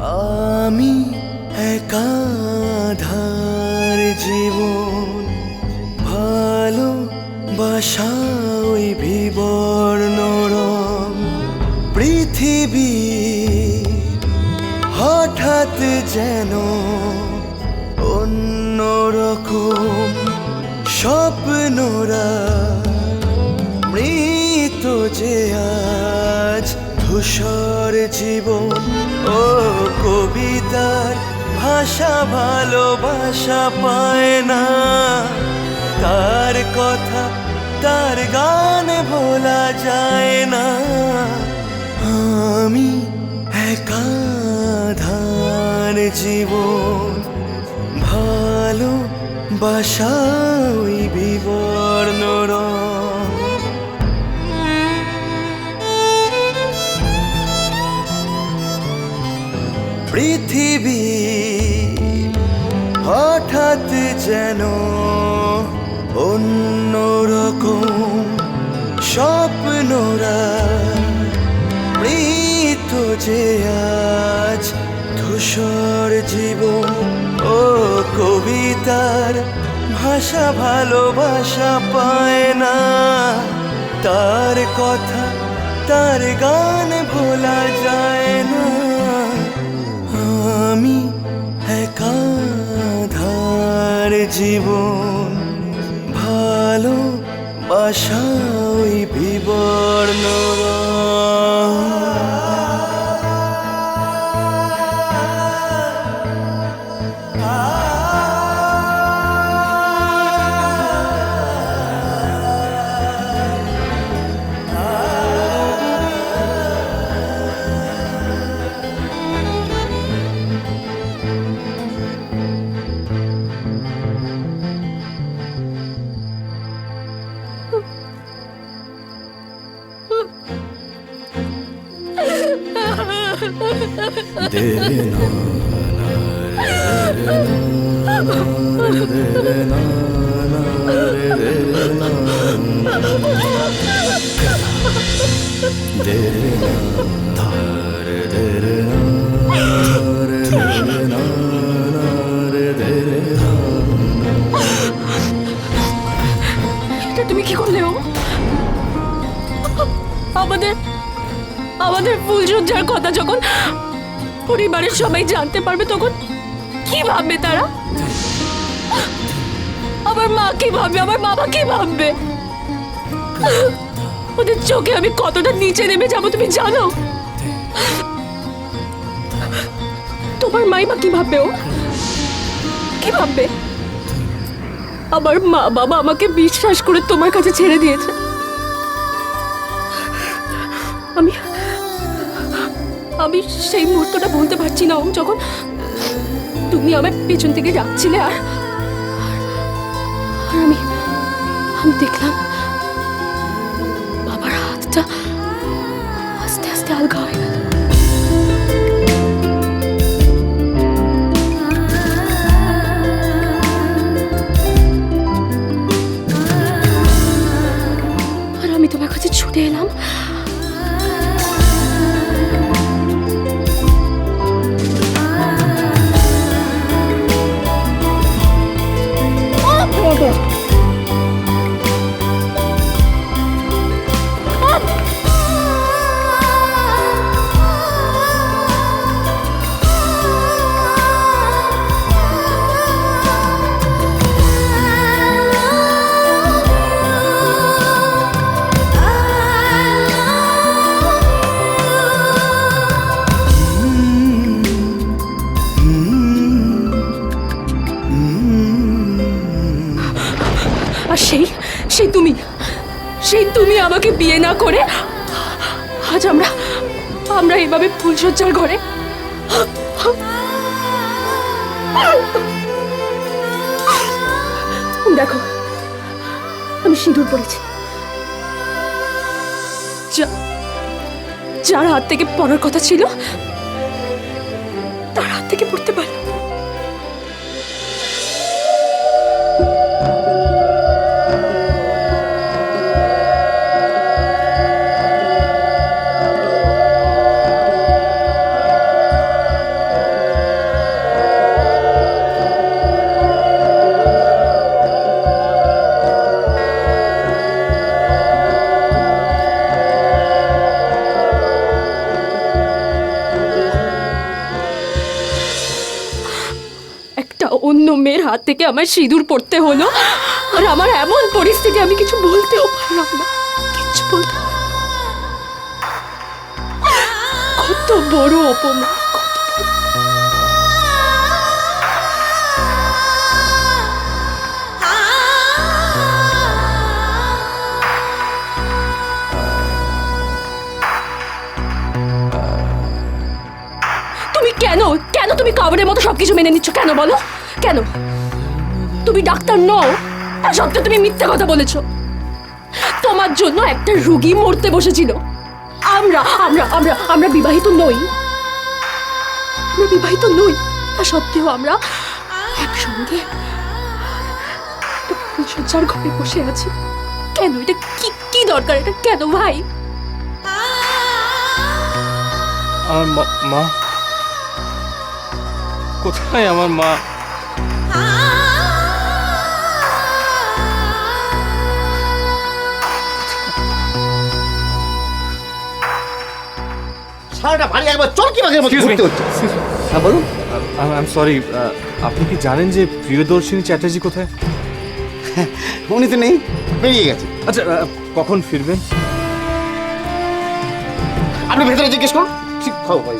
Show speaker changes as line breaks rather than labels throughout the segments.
আমি একাধার জীবন, ভালোবাসা ওই বিবর্ণ রং। পৃথিবী হঠাৎ যেন অন্যরকম, স্বপ্নরা মৃত যে আজ ধূসর জীবন। ও কবিতার ভাষা ভালোবাসা পায় না, তার কথা তার গান ভোলা যায় না। আমি একাধার জীবন, ভালোবাসা ওই বিবর্ণ রং। পৃথিবী হঠাৎ যেন অন্যরকম, স্বপ্নরা মৃত যে আজ ধূসর জীবন। ও কবিতার ভাষা ভালোবাসা পায় না, তার কথা তার গান ভোলা যায় না। আমি একাধার জীবন, ভালোবাসা ওই বিবর্ণ রং।
তুমি কি করলে? আমাদের আমাদের ফুলসজ্জার কথা যখন পরিবারের সবাই জানতে পারবে তখন কি ভাববে তারা? আমার মা কি ভাববে, আমার বাবা কি ভাববে? ওদের চোখে আমি কতটা নিচে নেমে যাবো তুমি জানো? তোমার মাইমা কি ভাববে? ও কি ভাববে? আমার মা বাবা আমাকে বিশ্বাস করে তোমার কাছে ছেড়ে দিয়েছে। আমি আমি সেই মুহূর্তটা ভুলতে পারছি না যখন তুমি আমার পেছন থেকে যাচ্ছিলে আর আমি দেখলাম বাবার হাতটা আস্তে আস্তে আলগা হয়ে গেল। আর আমি তোমার কাছে ছুটে এলাম। আর সেই তুমি আমাকে বিয়ে না করে আজ আমরা এইভাবে ফুলসজ্জার ঘরে। দেখো আমি সিঁদুর পরেছি, যার হাত থেকে পড়ার কথা ছিল তার হাত থেকে পড়তে পারলাম। অন্য মেয়ের হাত থেকে আমার সিঁদুর পড়তে হলো, আর আমার এমন পরিস্থিতি আমি কিছু বলতেও পারলাম না, কিছু বলতে পারলাম না। কত বড় অপমান! তুমি কেন কেন তুমি কাবরের মতো সবকিছু মেনে নিচ্ছ? কেন বলো কেন? তুমি ডাক্তার নও, তা সত্ত্বেও তুমি মিথ্যা কথা বলেছো। তোমার জন্য একটা রোগী মরতে বসেছিল। আমরা আমরা আমরা আমরা বিবাহিত নই, আমরা বিবাহিত নই, তা সত্ত্বেও আমরা একসঙ্গে ফুলশয্যার ঘরে বসে আছি। কেন? এটা কি কি দরকার? এটা কেন ভাই?
আমার মা কোথায়? আমার মা
সারাটা বাড়ি একবার চরকি বাঘের মতো
Excuse me.
ঘুরতে হচ্ছে। হ্যাঁ বলুন।
আই এম সরি, আপনি কি জানেন যে প্রিয়দর্শিনী চ্যাটার্জি কোথায়?
উনি তো নেই, বেরিয়ে গেছে।
আচ্ছা, কখন ফিরবেন?
আপনি ভেতরে জিজ্ঞেস করুন, ঠিক খাও ভাই।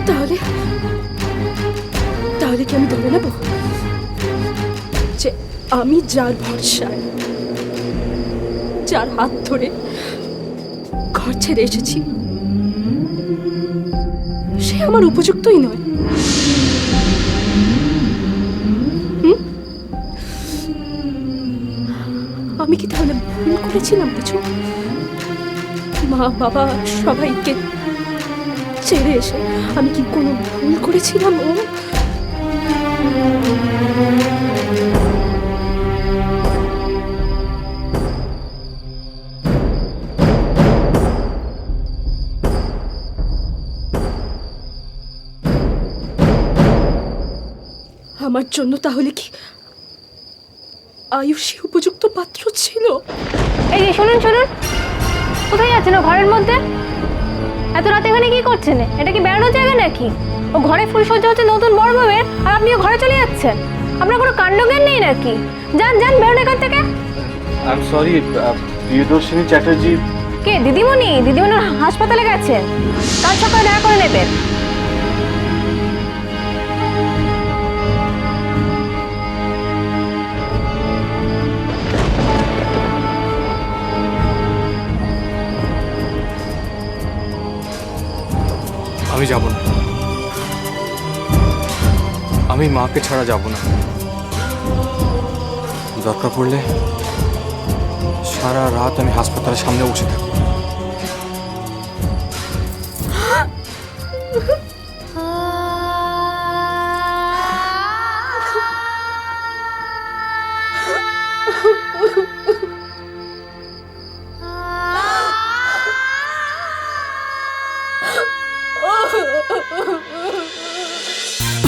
তাহলে তাহলে কি আমি ধরে নেব যে আমি যার ভরসায়, যার হাত ধরে ঘর ছেড়ে এসেছি, সে আমার উপযুক্তই নয়? হুম? আমি কি তাহলে ভুল করেছিলাম কিছু? মা বাবা সবাইকে ছেড়ে এসে আমি কি কোনো ভুল করেছিলাম? ও আমার জন্য তাহলে কি আয়ুষী উপযুক্ত পাত্র ছিল?
এই যে শুনুন শুনুন, কোথায় যাচ্ছেন? ও ঘরের মধ্যে এত রাতে এখানে কি করছেন? এটা কি বেড়ানোর জায়গা নাকি? ও ঘরে ফুলসজ্জা হচ্ছে নতুন বড় বউয়ের, আর আপনিও ঘরে চলে যাচ্ছেন? আপনার কোনো কাণ্ডজ্ঞান নেই নাকি? যান যান, বেরোন এখান থেকে।
I am sorry, Priyadarshini Chatterjee.
কে? দিদিমণি? দিদিমণি হাসপাতালে গেছেন, কাল সকালে দেখা করে নেবেন।
আমি যাব না, আমি মাকে ছাড়া যাব না। দরকার পড়লে সারা রাত আমি হাসপাতালের সামনে বসে থাকবো।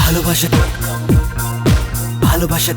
ভালোবাসা ভালোবাসা